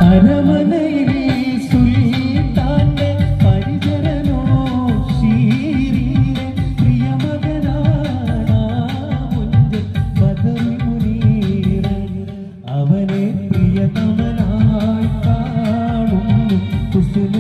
അരമനയിൽ സുൽത്താന്റെ പരിചരനോ ശീരിന്റെ പ്രിയമകനാണ് മുഞ്ചൻ ബദറി മുനീറൻ. അവനെ പ്രിയതമനായി കാണുന്നു കുസുമ